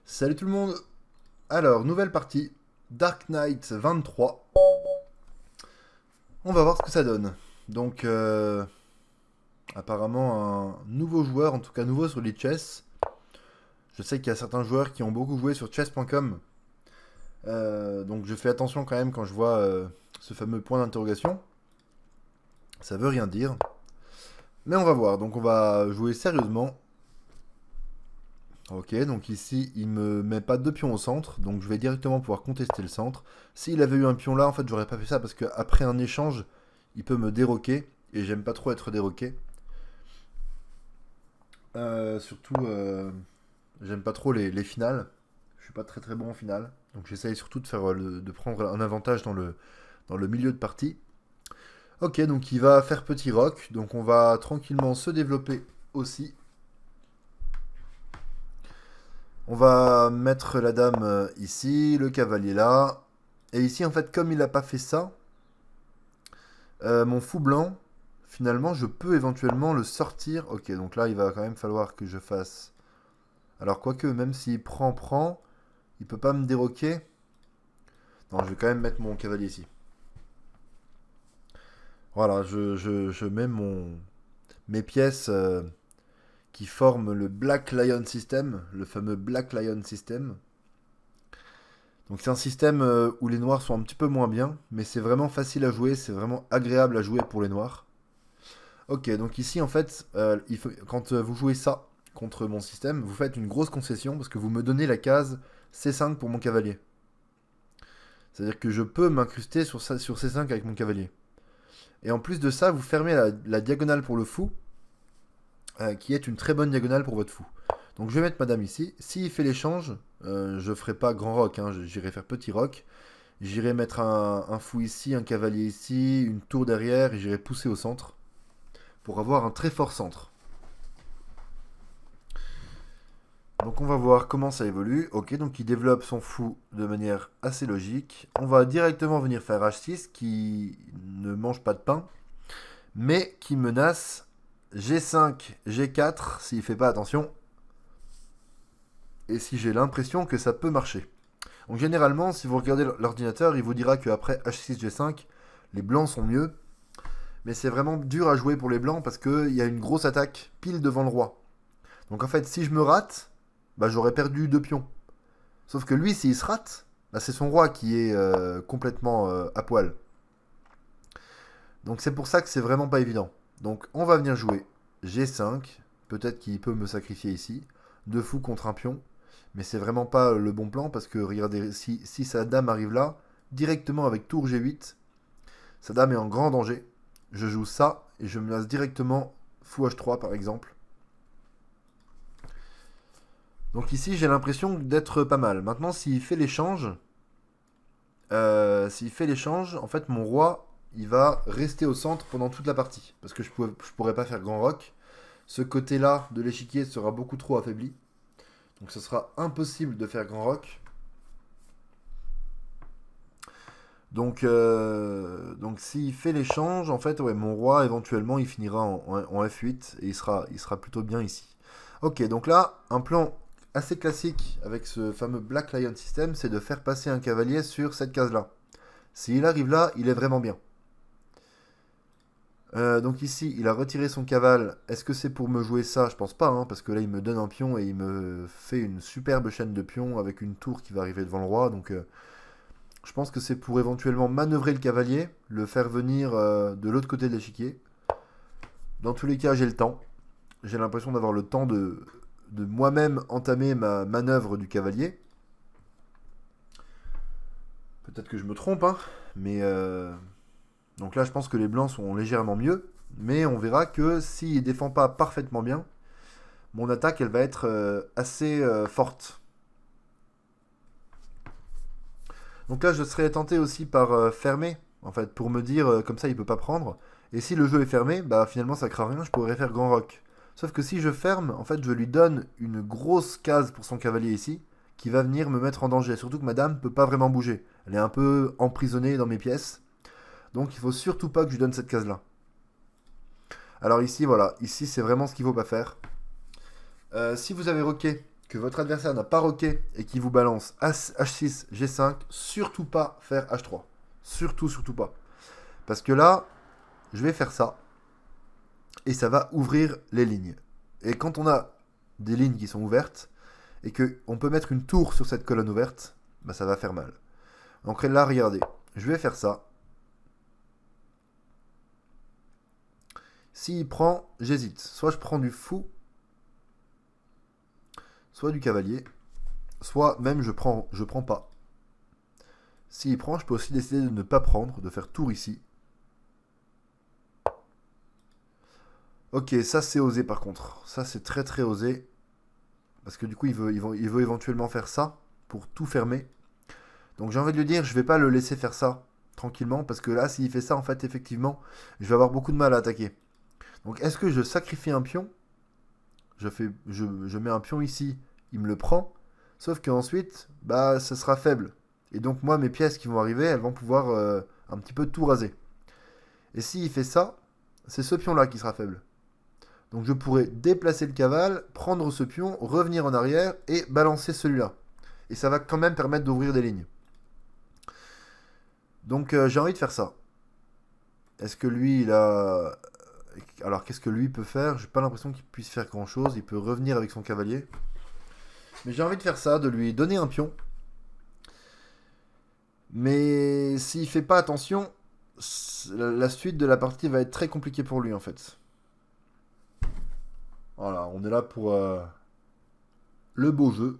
Salut tout le monde. Alors, nouvelle partie, Dark Knight 23. On va voir ce que ça donne. Donc, apparemment un nouveau joueur, en tout cas nouveau sur Chess. Je sais qu'il y a certains joueurs qui ont beaucoup joué sur chess.com. Donc je fais attention quand même quand je vois ce fameux point d'interrogation. Ça veut rien dire. Mais on va voir. Donc on va jouer sérieusement. Ok, donc ici, il me met pas deux pions au centre, donc je vais directement pouvoir contester le centre. S'il avait eu un pion là, en fait, j'aurais pas fait ça parce qu'après un échange, il peut me déroquer, et j'aime pas trop être déroqué. Surtout, j'aime pas trop les finales. Je suis pas très très bon en finale, donc j'essaye surtout de faire de prendre un avantage dans le milieu de partie. Ok, donc il va faire petit roc, donc on va tranquillement se développer aussi. On va mettre la dame ici, le cavalier là. Et ici, en fait, comme il n'a pas fait ça, mon fou blanc, finalement, je peux éventuellement le sortir. Ok, donc là, il va quand même falloir que je fasse... Alors, quoique, même s'il prend, il peut pas me déroquer. Non, je vais quand même mettre mon cavalier ici. Voilà, je mets mes pièces qui forment le Black Lion System, le fameux Black Lion System. Donc c'est un système où les noirs sont un petit peu moins bien, mais c'est vraiment facile à jouer, c'est vraiment agréable à jouer pour les noirs. Ok, donc ici en fait, quand vous jouez ça contre mon système, vous faites une grosse concession parce que vous me donnez la case C5 pour mon cavalier. C'est-à-dire que je peux m'incruster sur C5 avec mon cavalier. Et en plus de ça, vous fermez la diagonale pour le fou, qui est une très bonne diagonale pour votre fou. Donc je vais mettre madame ici. S'il fait l'échange, je ferai pas grand roc, hein, j'irai faire petit roc. J'irai mettre un fou ici, un cavalier ici, une tour derrière, et j'irai pousser au centre pour avoir un très fort centre. Donc on va voir comment ça évolue. Ok, donc il développe son fou de manière assez logique. On va directement venir faire H6 qui ne mange pas de pain, mais qui menace G5, G4 s'il fait pas attention. Et si j'ai l'impression que ça peut marcher. Donc généralement, si vous regardez l'ordinateur, il vous dira qu'après H6, G5, les blancs sont mieux. Mais c'est vraiment dur à jouer pour les blancs parce qu'il y a une grosse attaque pile devant le roi. Donc en fait, si je me rate, bah, j'aurais perdu deux pions. Sauf que lui, s'il se rate, bah, c'est son roi qui est complètement à poil. Donc c'est pour ça que c'est vraiment pas évident. Donc on va venir jouer G5. Peut-être qu'il peut me sacrifier ici. Deux fous contre un pion. Mais c'est vraiment pas le bon plan parce que regardez, si sa dame arrive là, directement avec tour G8, sa dame est en grand danger. Je joue ça et je me laisse directement fou H3 par exemple. Donc ici j'ai l'impression d'être pas mal. Maintenant s'il fait l'échange, en fait mon roi il va rester au centre pendant toute la partie. Parce que je pourrais pas faire grand roc. Ce côté-là de l'échiquier sera beaucoup trop affaibli. Donc ce sera impossible de faire grand roc. Donc s'il fait l'échange, en fait, ouais, mon roi, éventuellement, il finira en F8 et il sera plutôt bien ici. Ok, donc là, un plan assez classique avec ce fameux Black Lion System, c'est de faire passer un cavalier sur cette case-là. S'il arrive là, il est vraiment bien. Donc ici, il a retiré son cavale. Est-ce que c'est pour me jouer ça? Je pense pas, hein, parce que là, il me donne un pion et il me fait une superbe chaîne de pions avec une tour qui va arriver devant le roi. Donc je pense que c'est pour éventuellement manœuvrer le cavalier, le faire venir de l'autre côté de l'échiquier. Dans tous les cas, j'ai le temps. J'ai l'impression d'avoir le temps de moi-même entamer ma manœuvre du cavalier. Peut-être que je me trompe, hein, mais... Donc là, je pense que les blancs sont légèrement mieux. Mais on verra que s'il ne défend pas parfaitement bien, mon attaque, elle va être assez forte. Donc là, je serais tenté aussi par fermer, en fait, pour me dire, comme ça, il peut pas prendre. Et si le jeu est fermé, bah finalement, ça craint rien, je pourrais faire grand roc. Sauf que si je ferme, en fait, je lui donne une grosse case pour son cavalier ici, qui va venir me mettre en danger. Surtout que madame peut pas vraiment bouger. Elle est un peu emprisonnée dans mes pièces. Donc il faut surtout pas que je lui donne cette case-là. Alors ici, voilà. Ici, c'est vraiment ce qu'il faut pas faire. Si vous avez roqué que votre adversaire n'a pas roqué et qui vous balance H6, G5, surtout pas faire H3. Surtout, surtout pas. Parce que là, je vais faire ça et ça va ouvrir les lignes. Et quand on a des lignes qui sont ouvertes et qu'on peut mettre une tour sur cette colonne ouverte, bah ça va faire mal. Donc là, regardez, je vais faire ça. S'il prend, j'hésite. Soit je prends du fou, soit du cavalier, soit même je prends pas. S'il prend, je peux aussi décider de ne pas prendre, de faire tour ici. Ok, ça c'est osé par contre. Ça c'est très très osé. Parce que du coup il veut éventuellement faire ça pour tout fermer. Donc j'ai envie de lui dire, je vais pas le laisser faire ça tranquillement. Parce que là, s'il fait ça, en fait, effectivement, je vais avoir beaucoup de mal à attaquer. Donc est-ce que je sacrifie un pion? Je mets un pion ici, il me le prend. Sauf qu'ensuite, bah, ça sera faible. Et donc moi, mes pièces qui vont arriver, elles vont pouvoir un petit peu tout raser. Et s'il fait ça, c'est ce pion-là qui sera faible. Donc je pourrais déplacer le cavale, prendre ce pion, revenir en arrière et balancer celui-là. Et ça va quand même permettre d'ouvrir des lignes. Donc j'ai envie de faire ça. Est-ce que lui, il a... Alors qu'est-ce que lui peut faire? J'ai pas l'impression qu'il puisse faire grand-chose. Il peut revenir avec son cavalier. Mais j'ai envie de faire ça, de lui donner un pion. Mais s'il fait pas attention, la suite de la partie va être très compliquée pour lui en fait. Voilà, on est là pour le beau jeu.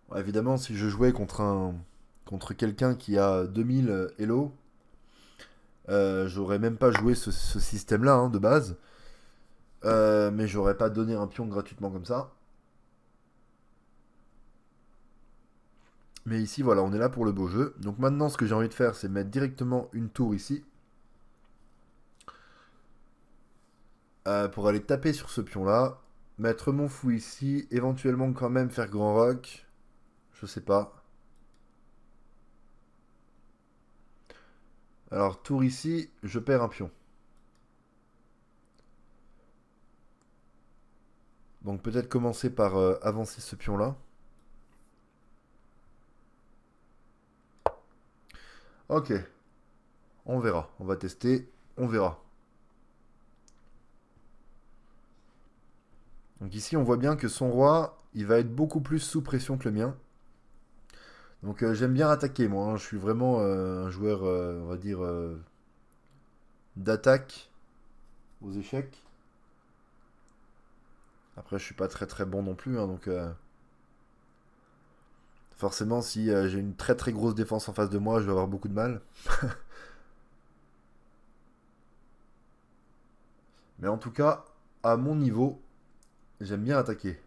Ouais, évidemment, si je jouais contre quelqu'un qui a 2000 Elo, j'aurais même pas joué ce système-là hein, de base. Mais j'aurais pas donné un pion gratuitement comme ça. Mais ici, voilà, on est là pour le beau jeu. Donc maintenant, ce que j'ai envie de faire, c'est mettre directement une tour ici. Pour aller taper sur ce pion-là. Mettre mon fou ici. Éventuellement, quand même, faire grand rock. Je sais pas. Alors, tour ici, je perds un pion. Donc peut-être commencer par avancer ce pion-là. Ok, on verra. On va tester, on verra. Donc ici, on voit bien que son roi, il va être beaucoup plus sous pression que le mien. Donc j'aime bien attaquer, moi. Hein. Je suis vraiment un joueur, on va dire, d'attaque aux échecs. Après, je suis pas très très bon non plus, hein, donc forcément, si j'ai une très très grosse défense en face de moi, je vais avoir beaucoup de mal. Mais en tout cas, à mon niveau, j'aime bien attaquer.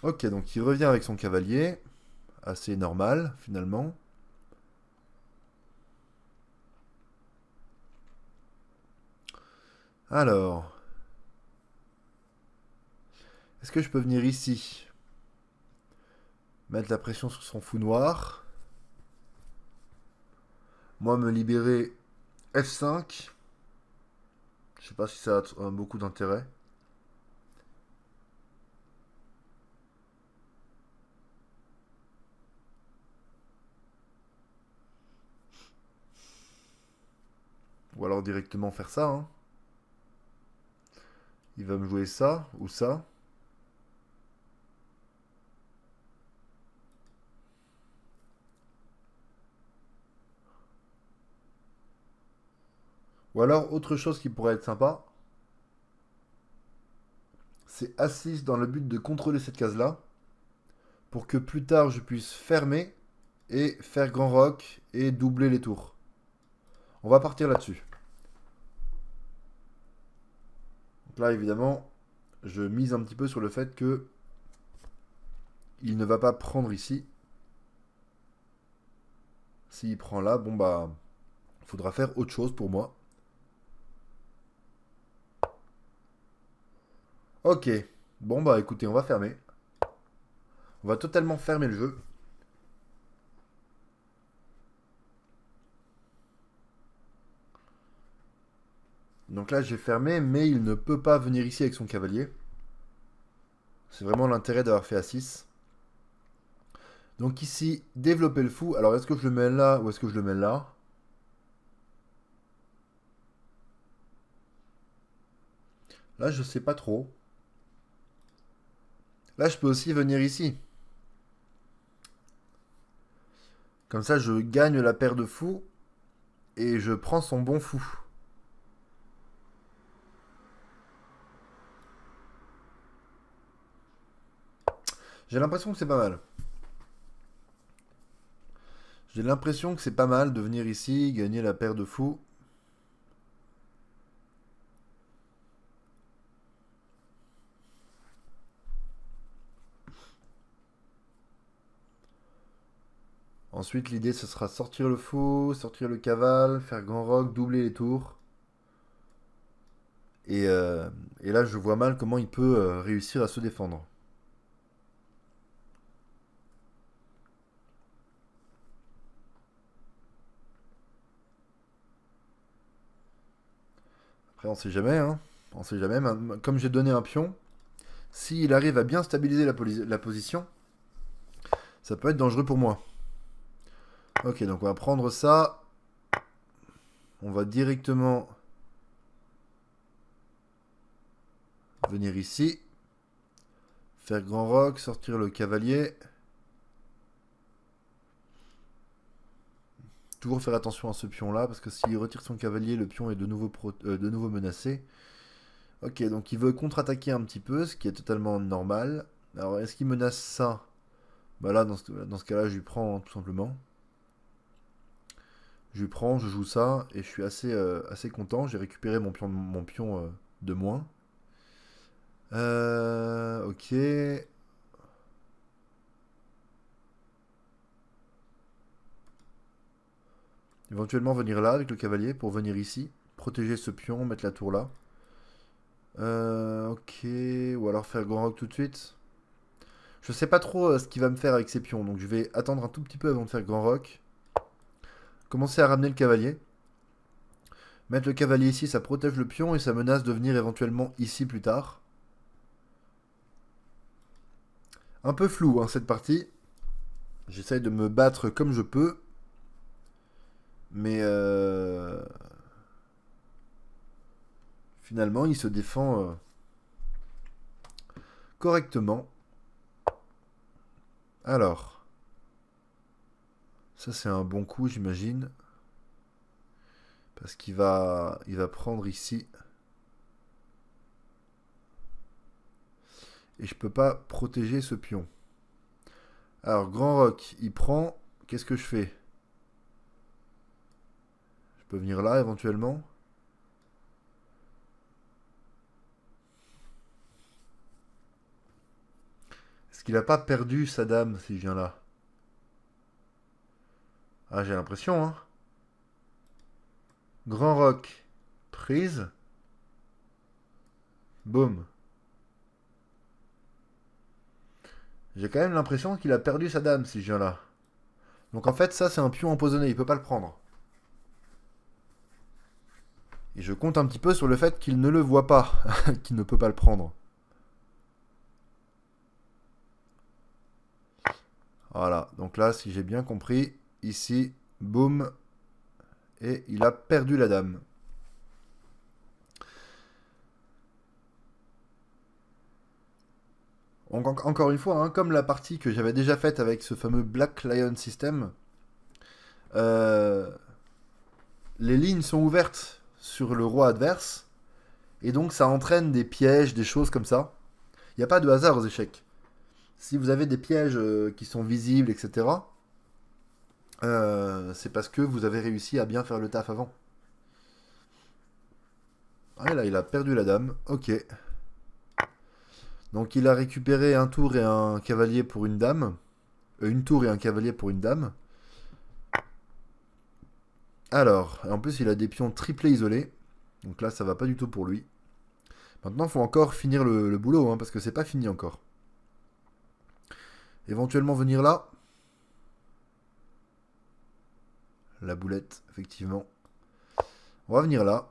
Ok, donc il revient avec son cavalier. Assez normal, finalement. Alors, est-ce que je peux venir ici? Mettre la pression sur son fou noir. Moi, me libérer F5. Je sais pas si ça a beaucoup d'intérêt. Ou alors directement faire ça. Hein. Il va me jouer ça ou ça. Ou alors, autre chose qui pourrait être sympa, c'est assise dans le but de contrôler cette case-là, pour que plus tard je puisse fermer et faire grand rock et doubler les tours. On va partir là-dessus. Donc là, évidemment, je mise un petit peu sur le fait que il ne va pas prendre ici. S'il prend là, bon bah, faudra faire autre chose pour moi. Ok. Bon bah écoutez, on va fermer. On va totalement fermer le jeu. Donc là j'ai fermé, mais il ne peut pas venir ici avec son cavalier. C'est vraiment l'intérêt d'avoir fait A6. Donc ici, développer le fou. Alors est-ce que je le mets là ou est-ce que je le mets là? Là je sais pas trop. Là je peux aussi venir ici. Comme ça je gagne la paire de fous et je prends son bon fou. J'ai l'impression que c'est pas mal. J'ai l'impression que c'est pas mal de venir ici, gagner la paire de fous. Ensuite, l'idée, ce sera sortir le fou, sortir le cavale, faire grand roc, doubler les tours. Et là, je vois mal comment il peut réussir à se défendre. Après, on sait jamais, hein. On sait jamais. Comme j'ai donné un pion, s'il arrive à bien stabiliser la position, ça peut être dangereux pour moi. Ok, donc on va prendre ça. On va directement venir ici. Faire grand roc, sortir le cavalier. Toujours faire attention à ce pion là, parce que s'il retire son cavalier, le pion est de nouveau menacé. Ok, donc il veut contre-attaquer un petit peu, ce qui est totalement normal. Alors, est-ce qu'il menace ça? Bah là, dans ce cas-là, je lui prends tout simplement. Je lui prends, je joue ça, et je suis assez content. J'ai récupéré mon pion de moins. Ok. Éventuellement venir là avec le cavalier pour venir ici. Protéger ce pion, mettre la tour là. Ok. Ou alors faire grand rock tout de suite. Je sais pas trop ce qu'il va me faire avec ses pions, donc je vais attendre un tout petit peu avant de faire grand rock. Commencer à ramener le cavalier. Mettre le cavalier ici, ça protège le pion et ça menace de venir éventuellement ici plus tard. Un peu flou hein, cette partie. J'essaye de me battre comme je peux. Mais finalement, il se défend correctement. Alors, ça c'est un bon coup, j'imagine. Parce il va prendre ici. Et je peux pas protéger ce pion. Alors, grand roc, il prend. Qu'est-ce que je fais? Je peux venir là éventuellement. Est-ce qu'il a pas perdu sa dame si je viens là? Ah, j'ai l'impression, hein. Grand roc, prise. Boum. J'ai quand même l'impression qu'il a perdu sa dame si je viens là. Donc en fait, ça c'est un pion empoisonné, il peut pas le prendre. Et je compte un petit peu sur le fait qu'il ne le voit pas, qu'il ne peut pas le prendre. Voilà, donc là, si j'ai bien compris, ici, boum, et il a perdu la dame. Encore une fois, hein, comme la partie que j'avais déjà faite avec ce fameux Black Lion System, euh, les lignes sont ouvertes sur le roi adverse, et donc ça entraîne des pièges, des choses comme ça. Il n'y a pas de hasard aux échecs. Si vous avez des pièges qui sont visibles, etc., c'est parce que vous avez réussi à bien faire le taf avant. Ah là, il a perdu la dame. Ok. Donc il a récupéré un tour et un cavalier pour une dame. Une tour et un cavalier pour une dame. Alors, en plus, il a des pions triplés isolés. Donc là, ça va pas du tout pour lui. Maintenant, il faut encore finir le boulot, hein, parce que c'est pas fini encore. Éventuellement venir là. La boulette, effectivement. On va venir là.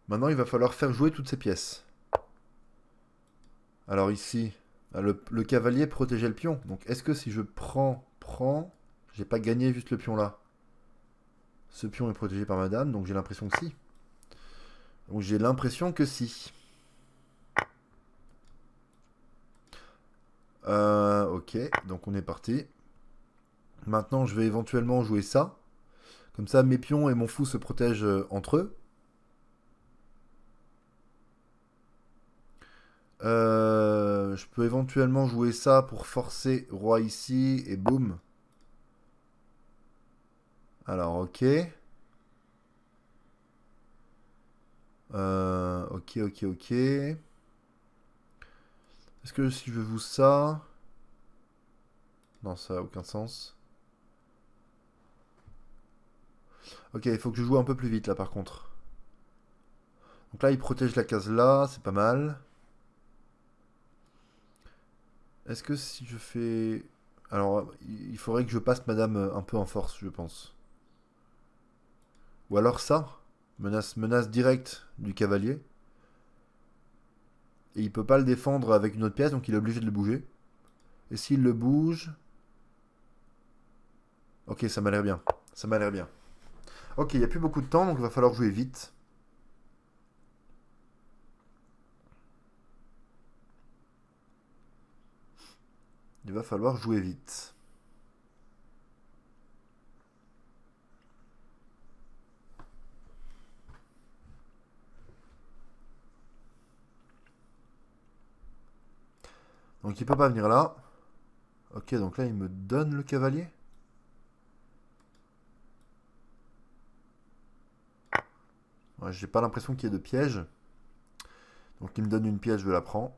Maintenant, il va falloir faire jouer toutes ces pièces. Alors ici, le cavalier protégeait le pion. Donc est-ce que si je prends, j'ai pas gagné juste le pion là. Ce pion est protégé par ma dame, donc j'ai l'impression que si. Donc j'ai l'impression que si. Ok, donc on est parti. Maintenant, je vais éventuellement jouer ça. Comme ça, mes pions et mon fou se protègent entre eux. Je peux éventuellement jouer ça pour forcer roi ici et boum. Alors, ok. Ok, ok, ok. Est-ce que si je joue ça... Non, ça n'a aucun sens. Ok, il faut que je joue un peu plus vite là par contre. Donc là, il protège la case là, c'est pas mal. Est-ce que si je fais... Alors, il faudrait que je passe madame un peu en force, je pense. Ou alors ça, menace directe du cavalier. Et il peut pas le défendre avec une autre pièce, donc il est obligé de le bouger. Et s'il le bouge... Ok, ça m'a l'air bien. Ça m'a l'air bien. Ok, il n'y a plus beaucoup de temps, donc il va falloir jouer vite. Il va falloir jouer vite. Donc il peut pas venir là. Ok, donc là il me donne le cavalier. Ouais, j'ai pas l'impression qu'il y ait de piège. Donc il me donne une pièce, je la prends.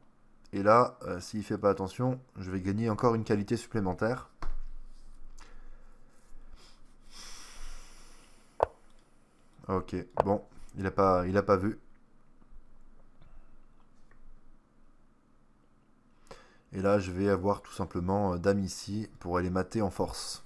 Et là, s'il fait pas attention, je vais gagner encore une qualité supplémentaire. Ok, bon, il a pas vu. Et là, je vais avoir tout simplement dame ici pour aller mater en force.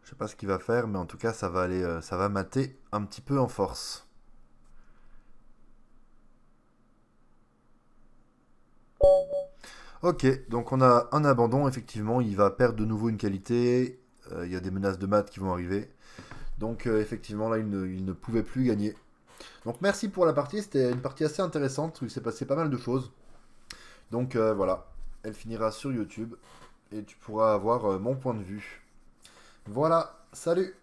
Je sais pas ce qu'il va faire, mais en tout cas, ça va aller, ça va mater un petit peu en force. Ok, donc on a un abandon, effectivement, il va perdre de nouveau une qualité. Il y a des menaces de mat qui vont arriver. Donc effectivement, là, il ne pouvait plus gagner. Donc merci pour la partie, c'était une partie assez intéressante où il s'est passé pas mal de choses. Donc voilà, elle finira sur YouTube et tu pourras avoir mon point de vue. Voilà, salut!